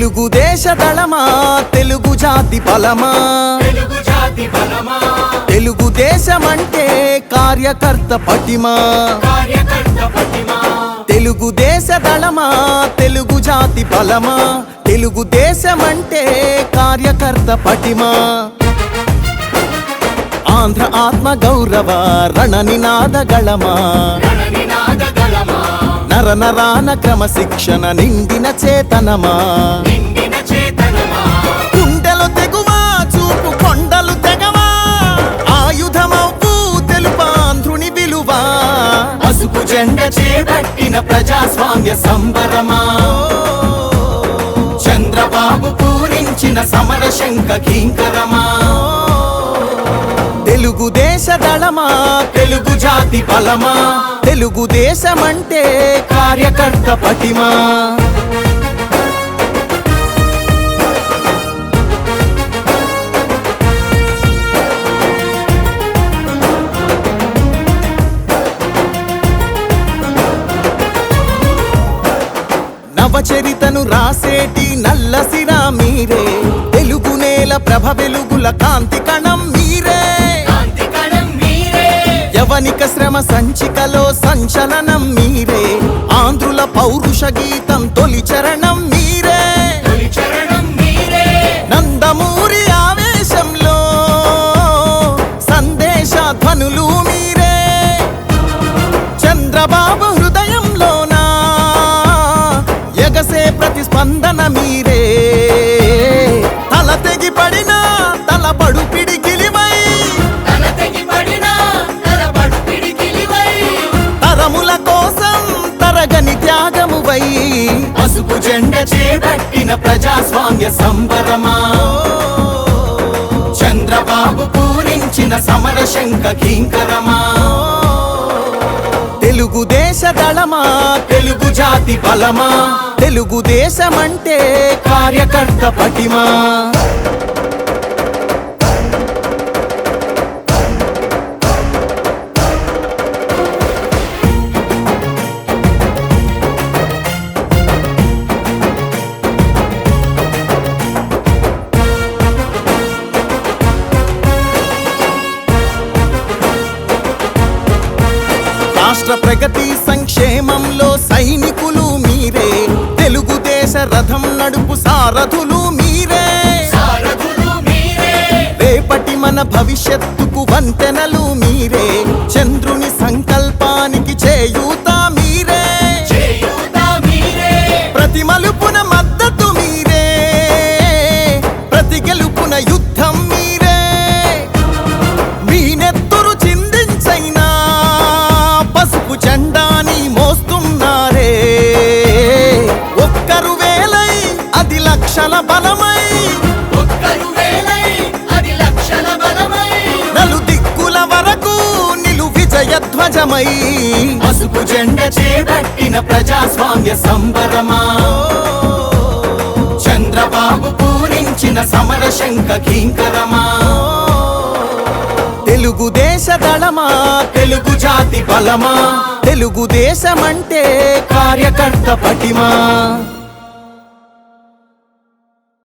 తెలుగుదేశ దళమా తెలుగు జాతి బలమా తెలుగుదేశమంటే కార్యకర్త పటిమా తెలుగుదేశ దళమా తెలుగు జాతి బలమా తెలుగుదేశమంటే కార్యకర్త పటిమా ఆంధ్ర ఆత్మ గౌరవ రణనినాద గళమా నర నరాన క్రమశిక్షణ నిండిన చేతనమా గుండెలు తెగువా చూపు కొండలు తెగవా ఆయుధమవు తెలుపాంధ్రుని విలువా పసుపు జెండ చేపట్టిన ప్రజాస్వామ్య సంబరమా చంద్రబాబు పూరించిన సమర శంఖ కింకరమా తెలుగుదేశ దళమా తెలుగు జాతి బలమా తెలుగుదేశమంటే కార్యకర్త పటిమా నవచరితను రాసేటి నల్లసిరా మీరే తెలుగు నేల ప్రభ వెలుగుల కాంతి కణం మీరే యవనిక శ్రమ సంచికలో సంచలనం మీరే ఆంధ్రుల పౌరుష గీతం తొలి చరణం మీరే నందమూరి ఆవేశంలో సందేశ ధ్వనులు మీరే చంద్రబాబు హృదయంలోనా ఎగసే ప్రతిస్పందన మీరే తల తెగి పడిన తలపడు పిడికిలివై తరముల కోసం తరగని త్యాగమువై పసుపు జెండ చేపట్టిన ప్రజాస్వామ్య సంబరమా చంద్రబాబు పూరించిన సమర శంఖ కింకరమా తెలుగుదేశ దళమా తెలుగు జాతి బలమా తెలుగుదేశమంటే కార్యకర్త పటిమా రాష్ట్ర ప్రగతి సంక్షేమంలో సైనికులు మీరే తెలుగుదేశ రథం నడుపు సారథులు మీరే రేపటి మన భవిష్యత్తుకు వంతెనలు మీరే చంద్రుని సంకల్పానికి చేయూత మీరే ప్రతి మలుపున మద్దతు మీరే ప్రతి గెలుపున యుద్ధం మీరే మీ నెత్తురు చిందించైనా పసుపు జెండాని మోస్తున్నారే ఒక్కరు వేలై అది లక్షల బలమై నలు దిక్కుల వరకు నిలు విజయ ధ్వజమై పసుపు జెండ చేపట్టిన ప్రజాస్వామ్య సంబరమా చంద్రబాబు పూరించిన సమర శంఖ కింకరమా తెలుగుదేశ దళమా తెలుగు జాతి బలమా తెలుగుదేశమంటే కార్యకర్త పటిమా